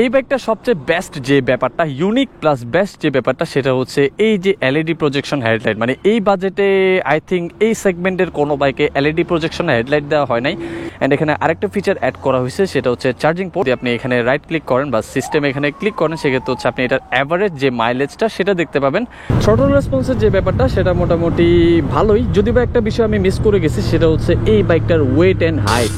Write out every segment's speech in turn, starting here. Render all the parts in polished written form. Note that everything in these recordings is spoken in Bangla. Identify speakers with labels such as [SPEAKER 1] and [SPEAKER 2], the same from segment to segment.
[SPEAKER 1] এই বাইকটা সবচেয়ে বেস্ট যে ব্যাপারটা, ইউনিক প্লাস বেস্ট যে ব্যাপারটা, সেটা হচ্ছে এই যে এলইডি প্রজেকশন হেডলাইট। মানে এই বাজেটে আই থিঙ্ক এই সেগমেন্টের কোনো বাইকে এলইডি প্রজেকশন হেডলাইট দেওয়া হয় নাই। অ্যান্ড এখানে আরেকটা ফিচার অ্যাড করা হয়েছে, সেটা হচ্ছে চার্জিং পোর্ট। আপনি এখানে রাইট ক্লিক করেন বা সিস্টেম এখানে ক্লিক করেন, সেক্ষেত্রে হচ্ছে আপনি এটার অ্যাভারেজ যে মাইলেজটা সেটা দেখতে পাবেন। থ্রটল রেসপন্সের যে ব্যাপারটা সেটা মোটামুটি ভালোই, যদি বা একটা বিষয় আমি মিস করে গেছি, সেটা হচ্ছে এই বাইকটার weight and height.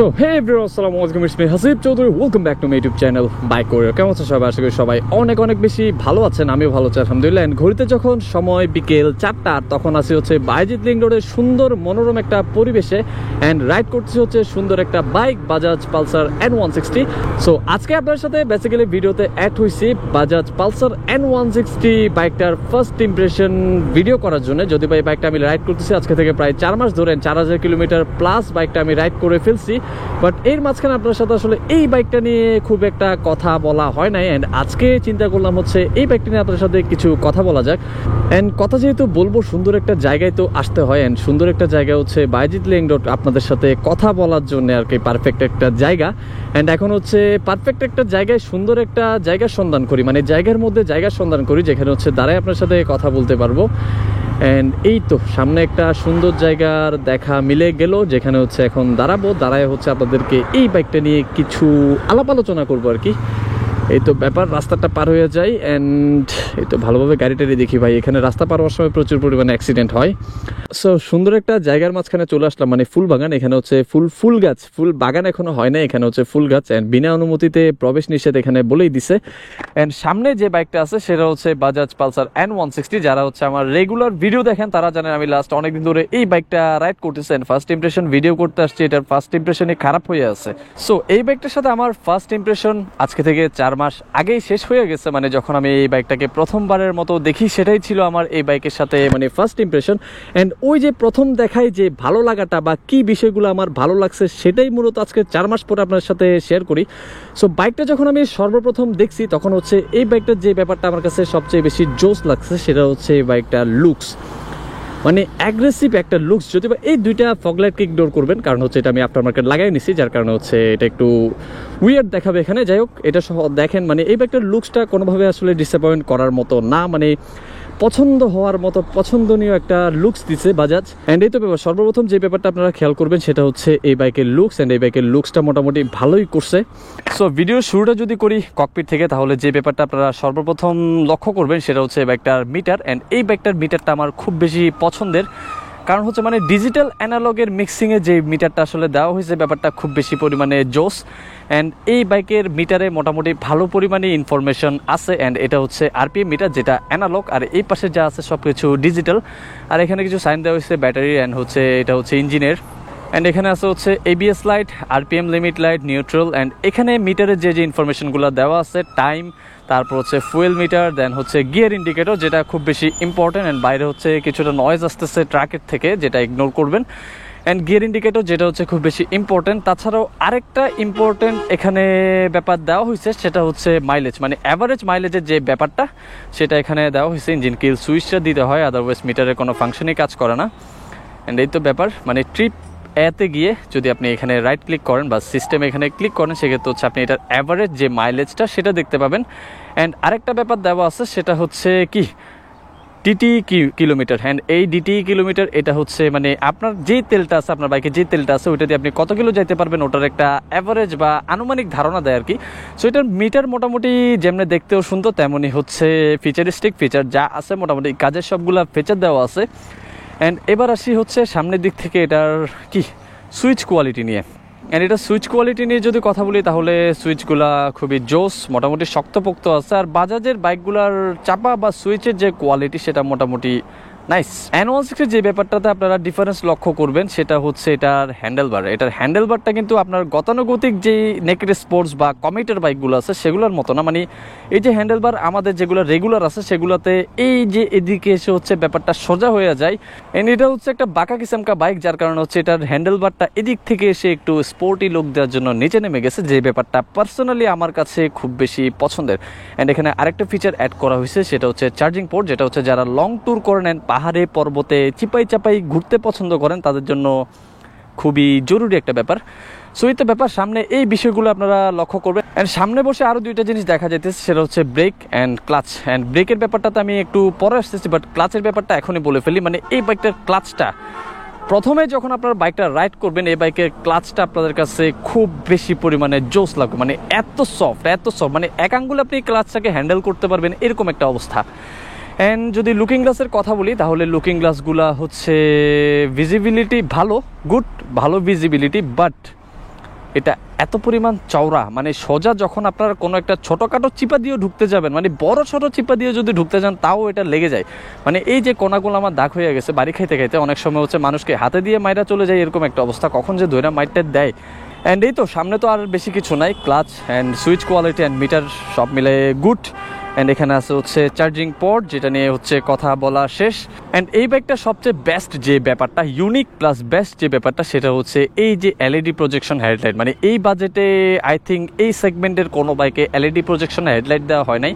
[SPEAKER 1] So hey everyone, আসসালামু আলাইকুম, it's me Hasib Chowdhury, welcome back to my YouTube channel bike courier. কেমন আছেন সবাই? আশা করি সবাই অনেক অনেক বেশি ভালো আছেন, আমিও ভালো আছি আলহামদুলিল্লাহ। অ্যান্ড ঘড়িতে যখন সময় বিকেল 4টা, তখন আসি হচ্ছে বায়েজিদ লিংক রোডের সুন্দর মনোরম একটা পরিবেশে, অ্যান্ড রাইড করতেছি হচ্ছে সুন্দর একটা bike, Bajaj Pulsar N160। So আজকে আপনার সাথে বেসিক্যালি ভিডিওতে অ্যাড হয়েছি বাজাজ পালসার N160 বাইকটার ফার্স্ট ইমপ্রেশন ভিডিও করার জন্য। যদি বা এই বাইকটা আমি রাইড করতেছি আজকে থেকে প্রায় 4 মাস ধরে, 4000 কিলোমিটার প্লাস বাইকটা আমি রাইড করে ফেলছি। বাট এর মাঝখানে আপনার সাথে আসলে এই বাইকটা নিয়ে খুব একটা কথা বলা হয় নাই। অ্যান্ড আজকে চিন্তা করলাম হচ্ছে এই বাইকটা নিয়ে আপনার সাথে কিছু কথা বলা যাক। অ্যান্ড কথা যেহেতু বলবো, সুন্দর একটা জায়গায় তো আসতে হয়। অ্যান্ড সুন্দর একটা জায়গা হচ্ছে বায়েজিদ লিংক রোড, আপনাদের সাথে কথা বলার জন্য আর কি পারফেক্ট একটা জায়গা। অ্যান্ড এখন হচ্ছে পারফেক্ট একটা জায়গায় সুন্দর একটা জায়গার সন্ধান করি, মানে জায়গার মধ্যে জায়গার সন্ধান করি যেখানে হচ্ছে দাঁড়ায় আপনার সাথে কথা বলতে পারবো। অ্যান্ড এই তো সামনে একটা সুন্দর জায়গার দেখা মিলে গেল, যেখানে হচ্ছে এখন দাঁড়ায় হচ্ছে আপনাদেরকে এই বাইকটা নিয়ে কিছু আলাপ আলোচনা করবো আর কি। এই তো ব্যাপার, রাস্তাটা পার হয়ে যায়। অ্যান্ড এই তো ভালোভাবে গাড়িটারি দেখি ভাই, এখানে রাস্তা পার হওয়ার সময় প্রচুর পরিমাণে অ্যাক্সিডেন্ট হয়। সো সুন্দর একটা জায়গার মাঝখানে চলে আসলাম, মানে ফুল বাগান। এখানে হচ্ছে ফুল গাছ, ফুল বাগান এখনো হয় না, এখানে হচ্ছে ফুল গাছ। অ্যান্ড বিনা অনুমতিতে প্রবেশ নিষেধ এখানে বলেই দিছে। অ্যান্ড সামনে যে বাইকটা আছে সেটা হচ্ছে বাজাজ পালসার N160। যারা হচ্ছে আমার রেগুলার ভিডিও দেখেন তারা জানেন আমি লাস্ট অনেকদিন ধরে এই বাইকটা রাইড করতেছেন। ফার্স্ট ইমপ্রেশন ভিডিও করতে আসছি, এটার ফার্স্ট ইমপ্রেশনই খারাপ হয়ে আছে। সো এই বাইকটার সাথে আমার ফার্স্ট ইমপ্রেশন আজকে থেকে 4 মাস আগেই শেষ হয়ে গেছে। মানে যখন আমি এই বাইকটাকে প্রথমবারের মতো দেখি, সেটাই ছিল আমার এই বাইকের সাথে মানে ফার্স্ট ইমপ্রেশন। অ্যান্ড ওই যে প্রথম দেখায় যে ভালো লাগাটা বা কি বিষয়গুলো আমার ভালো লাগছে, সেটাই মূলত আজকে 4 মাস পরে আপনার সাথে শেয়ার করি। সো বাইকটা যখন আমি সর্বপ্রথম দেখছি, তখন হচ্ছে এই বাইকটার যে ব্যাপারটা আমার কাছে সবচেয়ে বেশি জোস লাগছে, সেটা হচ্ছে এই বাইকটার লুকস, মানে অ্যাগ্রেসিভ একটা লুকস। যদি বা এই দুইটা ফগলাইট কিক ডোর করবেন, কারণ হচ্ছে এটা আমি আফটার মার্কেট লাগাই নিছি, যার কারণে হচ্ছে এটা একটু উইয়ার্ড দেখাবে এখানে। যাই হোক, এটা সহ দেখেন, মানে এই বাইকটার লুকসটা কোনোভাবে আসলে ডিসঅ্যাপয়েন্ট করার মতো না, মানে পছন্দ হওয়ার মতো পছন্দনীয় একটা লুকস দিচ্ছে বাজাজ। অ্যান্ড এই তো ব্যাপার, সর্বপ্রথম যে ব্যাপারটা আপনারা খেয়াল করবেন সেটা হচ্ছে এই বাইকের লুকস। অ্যান্ড এই বাইকের লুকসটা মোটামুটি ভালোই করছে। সো ভিডিওর শুরুটা যদি করি ককপিট থেকে, তাহলে যে ব্যাপারটা আপনারা সর্বপ্রথম লক্ষ্য করবেন সেটা হচ্ছে এই বাইকটার মিটার। অ্যান্ড এই বাইকটার মিটারটা আমার খুব বেশি পছন্দের, কারণ হচ্ছে মানে ডিজিটাল অ্যানালগের মিক্সিংয়ে যে মিটারটা আসলে দেওয়া হয়েছে, ব্যাপারটা খুব বেশি পরিমাণে জোস। অ্যান্ড এই বাইকের মিটারে মোটামুটি ভালো পরিমাণে ইনফরমেশন আছে। অ্যান্ড এটা হচ্ছে আরপিএম মিটার, যেটা অ্যানালগ, আর এই পাশে যা আছে সব কিছু ডিজিটাল। আর এখানে কিছু সাইন দেওয়া হয়েছে ব্যাটারি, অ্যান্ড হচ্ছে এটা হচ্ছে ইঞ্জিনের। অ্যান্ড এখানে আছে হচ্ছে ABS light, RPM limit light, neutral. And এখানে মিটারের যে ইনফরমেশনগুলো দেওয়া আছে, টাইম, তারপর হচ্ছে ফুয়েল মিটার, দেন হচ্ছে গিয়ার ইন্ডিকেটর, যেটা খুব বেশি ইম্পর্টেন্ট। অ্যান্ড বাইরে হচ্ছে কিছুটা নয়েজ আসতেছে ট্রাকের থেকে, যেটা ইগনোর করবেন। অ্যান্ড গিয়ার ইন্ডিকেটর, যেটা হচ্ছে খুব বেশি ইম্পর্টেন্ট। তাছাড়াও আরেকটা ইম্পর্টেন্ট এখানে ব্যাপার দেওয়া হয়েছে, সেটা হচ্ছে মাইলেজ, মানে অ্যাভারেজ মাইলেজের যে ব্যাপারটা সেটা এখানে দেওয়া হয়েছে। ইঞ্জিন কিল সুইচটা দিতে হয়, আদারওয়াইজ মিটারের কোনো ফাংশনই কাজ করে না। অ্যান্ড এই তো ব্যাপার, মানে ট্রিপ এতে গিয়ে যদি আপনি এখানে রাইট ক্লিক করেন বা সিস্টেম এখানে ক্লিক করেন, সেক্ষেত্রে হচ্ছে আপনি এটার অ্যাভারেজ যে মাইলেজটা সেটা দেখতে পাবেন। অ্যান্ড আরেকটা ব্যাপার দেওয়া আছে, সেটা হচ্ছে কি ডিটি কিলোমিটার। হ্যান্ড এই ডিটি কিলোমিটার, এটা হচ্ছে মানে আপনার যেই তেলটা আছে, আপনার বাইকে যে তেলটা আছে, ওইটা দিয়ে আপনি কত কিলো যাইতে পারবেন, ওটার একটা অ্যাভারেজ বা আনুমানিক ধারণা দেয় আর কি। সো এটার মিটার মোটামুটি যেমনি দেখতেও সুন্দর, তেমনই হচ্ছে ফিচারিস্টিক ফিচার যা আছে, মোটামুটি কাজের সবগুলা ফিচার দেওয়া আছে। অ্যান্ড এবার আসি হচ্ছে সামনের দিক থেকে এটার কি সুইচ কোয়ালিটি নিয়ে। অ্যান্ড এটা সুইচ কোয়ালিটি নিয়ে যদি কথা বলি, তাহলে সুইচগুলা খুবই জোস, মোটামুটি শক্তপোক্ত আছে। আর বাজাজের বাইকগুলার চাপা বা সুইচের যে কোয়ালিটি, সেটা মোটামুটি নাইস। N160 যে ব্যাপারটাতে আপনারা ডিফারেন্স লক্ষ্য করবেন, সেটা হচ্ছে এটার হ্যান্ডেলবার। এটার হ্যান্ডেলবারটা কিন্তু আপনার গতানুগতিক যে নেকেড স্পোর্টস বা কমিউটার বাইকগুলো আছে সেগুলোর মতো না। মানে এই যে হ্যান্ডেলবার আমাদের যেগুলো রেগুলার আছে, সেগুলোতে এই যে এদিকে এসে হচ্ছে ব্যাপারটা সোজা হয়ে যায়। এন্ড এটা হচ্ছে একটা বাঁকা কিসামকা বাইক, যার কারণে হচ্ছে এটার হ্যান্ডেলবারটা এদিক থেকে এসে একটু স্পোর্টি লুক দেওয়ার জন্য নিচে নেমে গেছে, যে ব্যাপারটা পার্সোনালি আমার কাছে খুব বেশি পছন্দের। অ্যান্ড এখানে আরেকটা ফিচার অ্যাড করা হয়েছে, সেটা হচ্ছে চার্জিং পোর্ট, যেটা হচ্ছে যারা লং ট্যুর করেন পাহাড়ে পর্বতে চিপাই চাপাই ঘুরতে পছন্দ করেন তাদের জন্য খুবই জরুরি একটা ব্যাপার। সো এই তো ব্যাপার, সামনে এই বিষয়গুলো আপনারা লক্ষ্য করবেন। অ্যান্ড সামনে বসে আরও দুইটা জিনিস দেখা যাইতেছে, সেটা হচ্ছে ব্রেক অ্যান্ড ক্লাচ। অ্যান্ড ব্রেকের ব্যাপারটা তো আমি একটু পরে আসতেছি, বাট ক্লাচের ব্যাপারটা এখনই বলে ফেলি। মানে এই বাইকটার ক্লাচটা প্রথমে যখন আপনারা বাইকটা রাইড করবেন, এই বাইকের ক্লাচটা আপনাদের কাছে খুব বেশি পরিমাণে জোস লাগবে। মানে এত সফট, মানে এক আঙ্গুলে আপনি ক্লাচটাকে হ্যান্ডেল করতে পারবেন, এরকম একটা অবস্থা। অ্যান্ড যদি লুকিং গ্লাসের কথা বলি, তাহলে লুকিং গ্লাসগুলা হচ্ছে ভিজিবিলিটি ভালো ভিজিবিলিটি, বাট এটা এত পরিমাণ চওড়া, মানে সোজা যখন আপনারা কোনো একটা ছোটোখাটো চিপা দিয়েও ঢুকতে যাবেন, মানে বড় ছোটো চিপা দিয়ে যদি ঢুকতে যান তাও এটা লেগে যায়। মানে এই যে কোনাগুলো আমার দাগ হয়ে গেছে বাড়ি খাইতে খাইতে, অনেক সময় হচ্ছে মানুষকে হাতে দিয়ে মাইরা চলে যায়, এরকম একটা অবস্থা, কখন যে ধৈরা মাইরটা দেয়। অ্যান্ড এই তো সামনে তো আর বেশি কিছু নাই, clutch and switch quality and meter সব মিলে গুড। অ্যান্ড এখানে আছে হচ্ছে চার্জিং পোর্ট, যেটা নিয়ে হচ্ছে কথা বলা শেষ। অ্যান্ড এই বাইকটা সবচেয়ে বেস্ট যে ব্যাপারটা, ইউনিক প্লাস বেস্ট যে ব্যাপারটা, সেটা হচ্ছে এই যে এলইডি প্রজেকশন হেডলাইট। মানে এই বাজেটে আই থিঙ্ক এই সেগমেন্টের কোনো বাইকে এলইডি প্রজেকশন হেডলাইট দেওয়া হয় নাই।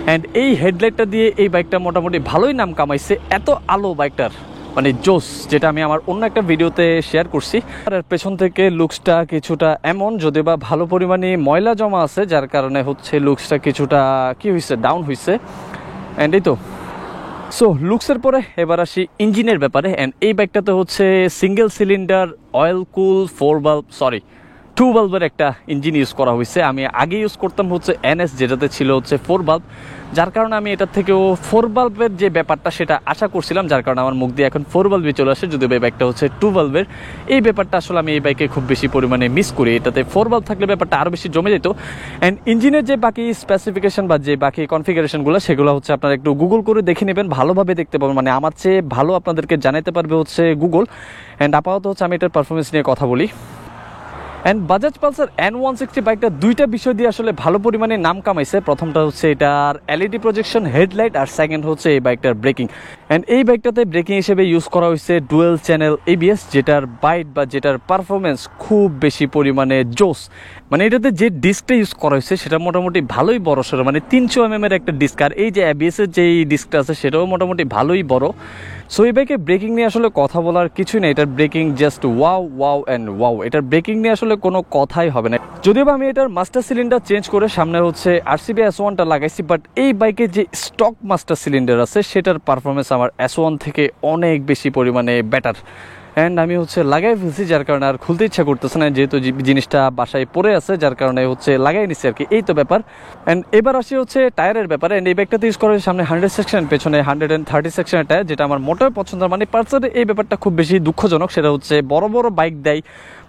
[SPEAKER 1] অ্যান্ড এই হেডলাইটটা দিয়ে এই বাইকটা মোটামুটি ভালোই নাম কামাইছে। এত আলো বাইকটার, মানে জোস, যেটা আমি আমার অন্য একটা ভিডিওতে শেয়ার করছি। আর পেছন থেকে লুকসটা কিছুটা এমন, যদি বা ভালো পরিমাণে ময়লা জমা আছে, যার কারণে হচ্ছে লুকসটা কিছুটা কি হয়েছে, ডাউন হয়েছে। অ্যান্ড এই তো সো লুকসের পরে এবার আসি ইঞ্জিনের ব্যাপারে। অ্যান্ড এই বাইকটাতে হচ্ছে সিঙ্গেল সিলিন্ডার অয়েল কুল 2 বাল্বের একটা ইঞ্জিন ইউজ করা হয়েছে। আমি আগে ইউজ করতাম হচ্ছে NS, যেটাতে ছিল হচ্ছে 4 বাল্ব, যার কারণে আমি এটার থেকেও 4 বাল্বের যে ব্যাপারটা সেটা আশা করছিলাম, যার কারণে আমার মুখ দিয়ে এখন 4 বাল্বই চলে আসে, যদিও এই বাইকটা হচ্ছে 2 বাল্বের। এই ব্যাপারটা আসলে আমি এই বাইকে খুব বেশি পরিমাণে মিস করি, এটাতে 4 বাল্ব থাকলে ব্যাপারটা আরও বেশি জমে যেত। অ্যান্ড ইঞ্জিনের যে বাকি স্পেসিফিকেশন বা যে বাকি কনফিগারেশনগুলো, সেগুলো হচ্ছে আপনারা একটু গুগল করে দেখে নেবেন, ভালোভাবে দেখতে পাবেন। মানে আমার চেয়ে ভালো আপনাদেরকে জানাতে পারবে হচ্ছে গুগল। অ্যান্ড আপাতত হচ্ছে আমি এটার পারফরমেন্স নিয়ে কথা বলি। অ্যান্ড বাজাজ পালসার N160 বাইকটা দুইটা বিষয় দিয়ে আসলে ভালো পরিমাণে নাম কামাইছে। প্রথমটা হচ্ছে এটার এলইডি প্রজেকশন হেডলাইট, আর সেকেন্ড হচ্ছে এই বাইকটার ব্রেকিং। অ্যান্ড এই বাইকটাতে ব্রেকিং হিসেবে ইউজ করা হয়েছে ডুয়েল চ্যানেল ABS, যেটার বাইট বা যেটার পারফরমেন্স খুব বেশি পরিমাণে জোস। মানে এটাতে যে ডিস্কটা ইউজ করা হয়েছে সেটা মোটামুটি ভালোই বড় সড়ো, মানে 300 mm এর একটা ডিস্ক। আর এই যে ABS এর যেই ডিস্কটা আছে সেটাও মোটামুটি ভালোই বড়। সো এই বাইকে ব্রেকিং নিয়ে আসলে কথা বলার কিছুই নেই, এটার breaking just wow and wow. এটার ব্রেকিং নিয়ে আসলে কোনো কথাই হবে না। যদিও আমি এটার মাস্টার সিলিন্ডার চেঞ্জ করে সামনে হচ্ছে RCB S1টা লাগাইছি, বাট এই বাইকে যে স্টক মাস্টার সিলিন্ডার আছে সেটার পারফরমেন্স আমার S1 থেকে অনেক বেশি পরিমাণে বেটার। অ্যান্ড আমি হচ্ছে লাগাই ফেলছি, যার কারণে আর খুলতে ইচ্ছা করতেছে না, যেহেতু জিনিসটা বাসায় পড়ে আছে, যার কারণে হচ্ছে লাগাই নিচ্ছি আর কি। এই তো ব্যাপার। অ্যান্ড এবার আসি হচ্ছে টায়ারের ব্যাপারে। অ্যান্ড এই ব্যাগটাতে ইউজ করা হয়েছে সামনে 100 সেকশন, পেছনে 130 সেকশনের টায়ার, যেটা আমার মোটেও পছন্দ। মানে পালসারের এই ব্যাপারটা খুব বেশি দুঃখজনক, সেটা হচ্ছে বড় বড় বাইক দেয়,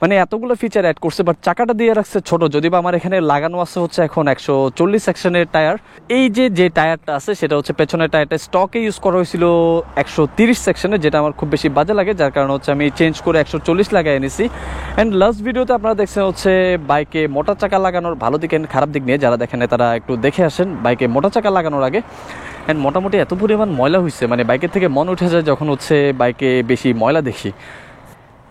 [SPEAKER 1] মানে এতগুলো ফিচার অ্যাড করছে, বাট চাকাটা দিয়ে রাখছে ছোট। যদি বা আমার এখানে লাগানো আছে হচ্ছে এখন 140 সেকশনের টায়ার। এই যে টায়ারটা আছে সেটা হচ্ছে পেছনের টায়ারটা স্টকে ইউজ করা হয়েছিল 130 সেকশনের, যেটা আমার খুব বেশি বাজে লাগে, যার কারণে হচ্ছে আমি চেঞ্জ করে 140 লাগাই এনেছি। অ্যান্ড লাস্ট ভিডিওতে আপনারা দেখছেন হচ্ছে বাইকে মোটা চাকা লাগানোর ভালো দিক এন্ড খারাপ দিক নিয়ে, যারা দেখেন তারা একটু দেখে আসেন বাইকে মোটা চাকা লাগানোর আগে। অ্যান্ড মোটামুটি এত পরিমাণ ময়লা হয়েছে, মানে বাইকের থেকে মন উঠে যায় যখন হচ্ছে বাইকে বেশি ময়লা দেখি।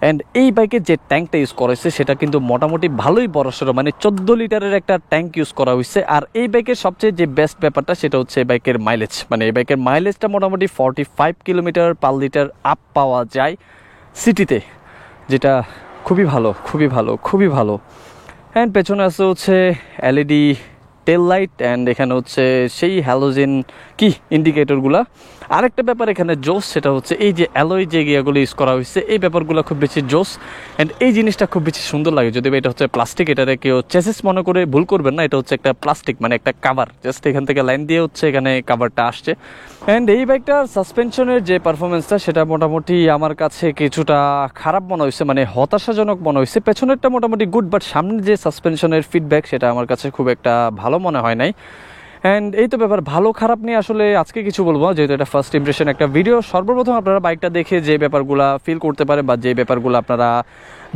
[SPEAKER 1] অ্যান্ড এই বাইকের যে ট্যাঙ্কটা ইউজ করা হয়েছে সেটা কিন্তু মোটামুটি ভালোই বড়সড়, মানে 14 লিটারের একটা ট্যাঙ্ক ইউজ করা হয়েছে। আর এই বাইকের সবচেয়ে যে বেস্ট ব্যাপারটা সেটা হচ্ছে বাইকের মাইলেজ। মানে এই বাইকের মাইলেজটা মোটামুটি 45 কিলোমিটার পার লিটার আপ পাওয়া যায় সিটিতে, যেটা খুবই ভালো। অ্যান্ড পেছনে আছে হচ্ছে এলইডি টেল লাইট, অ্যান্ড এখানে হচ্ছে সেই হ্যালোজেন কি ইন্ডিকেটরগুলা। আরেকটা ব্যাপার এখানে জোস, সেটা হচ্ছে এই যে অ্যালয় যে গিয়াগুলো ইউজ করা হয়েছে, এই ব্যাপারগুলো খুব বেশি জোস। অ্যান্ড এই জিনিসটা খুব বেশি সুন্দর লাগে, যদি এটা হচ্ছে প্লাস্টিক, এটারে কেউ চেসিস মনে করে ভুল করবেন না, এটা হচ্ছে একটা প্লাস্টিক, মানে একটা কাভার, জাস্ট এখান থেকে লাইন দিয়ে হচ্ছে এখানে কাভারটা আসছে। অ্যান্ড এই বাইকটার সাসপেনশনের যে পারফরমেন্সটা সেটা মোটামুটি আমার কাছে কিছুটা খারাপ মনে হয়েছে, মানে হতাশাজনক মনে হয়েছে। পেছনেরটা মোটামুটি গুড, বাট সামনের যে সাসপেনশনের ফিডব্যাক সেটা আমার কাছে খুব একটা ভালো মনে হয় নাই। অ্যান্ড এই তো ব্যাপার, ভালো খারাপ নিয়ে আসলে আজকে কিছু বলবো, যেহেতু এটা ফার্স্ট ইমপ্রেশন একটা ভিডিও। সর্বপ্রথম আপনারা বাইকটা দেখে যে ব্যাপারগুলো ফিল করতে পারেন বা যে ব্যাপারগুলো আপনারা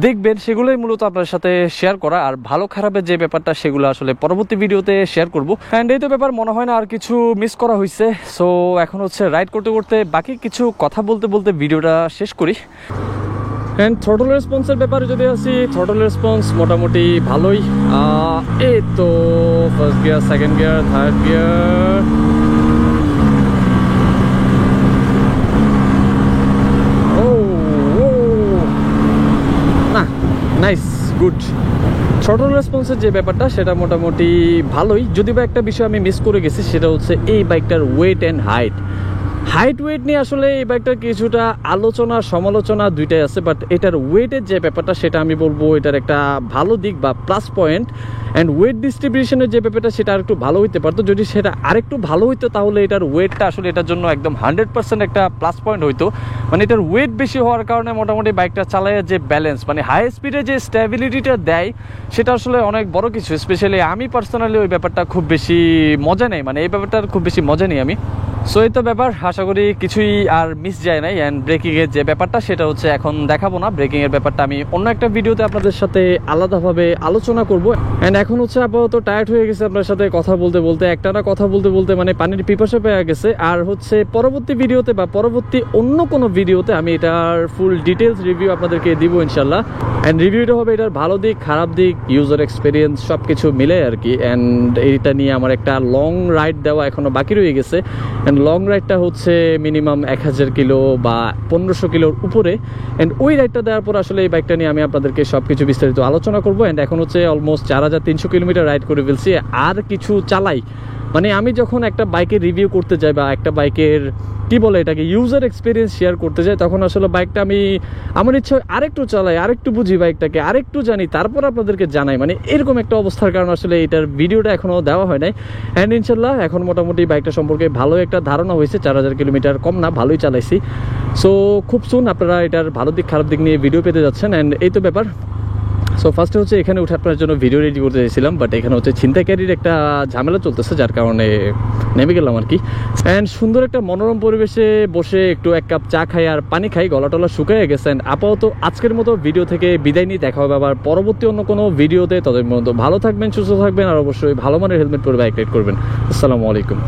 [SPEAKER 1] দেখবেন সেগুলোই মূলত আপনার সাথে শেয়ার করা, আর ভালো খারাপের যে ব্যাপারটা সেগুলো আসলে পরবর্তী ভিডিওতে শেয়ার করব। অ্যান্ড এই তো ব্যাপার, মনে হয় না আর কিছু মিস করা হয়েছে। সো এখন হচ্ছে রাইড করতে করতে বাকি কিছু কথা বলতে বলতে ভিডিওটা শেষ করি। অ্যান্ড থ্রটল রেসপন্সের ব্যাপারে যদি আসি, থ্রটল রেসপন্স মোটামুটি ভালোই। এই তো first gear, second gear, third gear, good. Throttle রেসপন্সের যে ব্যাপারটা সেটা মোটামুটি ভালোই, যদি বা একটা বিষয় আমি মিস করে গেছি সেটা হচ্ছে এই বাইকটার ওয়েট অ্যান্ড হাইট ওয়েট নিয়ে আসলে এই বাইকটার কিছুটা আলোচনা সমালোচনা দুইটাই আছে, বাট এটার ওয়েটের যে ব্যাপারটা সেটা আমি বলবো এটার একটা ভালো দিক বা প্লাস পয়েন্ট। অ্যান্ড ওয়েট ডিস্ট্রিবিউশনের যে ব্যাপারটা সেটা আরেকটু ভালো হইতে পারতো, যদি সেটা আরেকটু ভালো হইতো তাহলে এটার ওয়েটটা আসলে এটার জন্য একদম 100% একটা প্লাস পয়েন্ট হইতো। মানে এটার ওয়েট বেশি হওয়ার কারণে মোটামুটি বাইকটা চালায় যে ব্যালেন্স, মানে হাই স্পিডে যে স্ট্যাবিলিটিটা দেয় সেটা আসলে অনেক বড় কিছু। স্পেশালি আমি পার্সোনালি ওই ব্যাপারটা খুব বেশি মজা নেই, মানে এই ব্যাপারটার খুব বেশি মজা নেই আমি। সো এই তো ব্যাপার, আশা করি কিছুই আর মিস যায় নাই। অ্যান্ড ব্রেকিংয়ের যে ব্যাপারটা সেটা হচ্ছে এখন দেখাবো না, ব্রেকিংয়ের ব্যাপারটা আমি অন্য একটা ভিডিওতে আপনাদের সাথে আলাদাভাবে আলোচনা করবো। অ্যান্ড এখন হচ্ছে আপাতত টায়ার্ড হয়ে গেছে আপনার সাথে কথা বলতে বলতে, একটানা কথা বলতে বলতে মানে পানির পিপাসা পেয়ে গেছে। আর হচ্ছে পরবর্তী ভিডিওতে বা পরবর্তী অন্য কোনো ভিডিওতে আমি এটার ফুল ডিটেলস রিভিউ আপনাদেরকে দিব ইনশাল্লাহ। অ্যান্ড রিভিউটা হবে এটার ভালো দিক, খারাপ দিক, ইউজার এক্সপিরিয়েন্স সব কিছু মিলে আর কি। অ্যান্ড এইটা নিয়ে আমার একটা লং রাইড দেওয়া এখনও বাকি রয়ে গেছে। অ্যান্ড লং রাইডটা হচ্ছে মিনিমাম 1000 কিলো বা 1500 কিলোর উপরে। অ্যান্ড ওই রাইডটা দেওয়ার পর আসলে এই বাইকটা নিয়ে আমি আপনাদেরকে সব কিছু বিস্তারিত আলোচনা করবো। অ্যান্ড এখন হচ্ছে অলমোস্ট 4300 কিলোমিটার রাইড করে ফেলছি, আর কিছু চালাই। মানে আমি যখন একটা বাইকের রিভিউ করতে যাই বা একটা বাইকের কি বলে এটাকে ইউজার এক্সপিরিয়েন্স শেয়ার করতে যাই, তখন আসলে বাইকটা আমি আমার ইচ্ছা আরেকটু চালাই, আরেকটু বুঝি বাইকটাকে, আরেকটু জানি, তারপর আপনাদেরকে জানাই। মানে এরকম একটা অবস্থার কারণে আসলে এটার ভিডিওটা এখনও দেওয়া হয় নাই। অ্যান্ড ইনশাল্লাহ এখন মোটামুটি বাইকটা সম্পর্কে ভালো একটা ধারণা হয়েছে, 4000 কিলোমিটার কম না, ভালোই চালাইছি। সো খুব সুন আপনারা এটার ভালো দিক খারাপ দিক নিয়ে ভিডিও পেতে যাচ্ছেন। অ্যান্ড এই তো ব্যাপার। সো ফার্স্টে হচ্ছে এখানে উঠে আপনার জন্য ভিডিও রেডি করতে চাইছিলাম, বাট এখানে হচ্ছে ছিনতাইকারীর একটা ঝামেলা চলতেছে, যার কারণে নেমে গেলাম আর কি। অ্যান্ড সুন্দর একটা মনোরম পরিবেশে বসে একটু এক কাপ চা খাই আর পানি খাই, গলা টলা শুকিয়ে গেছে। অ্যান্ড আপাতত আজকের মতো ভিডিও থেকে বিদায় নিয়ে দেখা হবে আবার পরবর্তী অন্য কোনো ভিডিওতে। ততদিন পর্যন্ত ভালো থাকবেন, সুস্থ থাকবেন, আর অবশ্যই ভালো মানের হেলমেট পরে বাইক রাইড করবেন। আসসালামু আলাইকুম।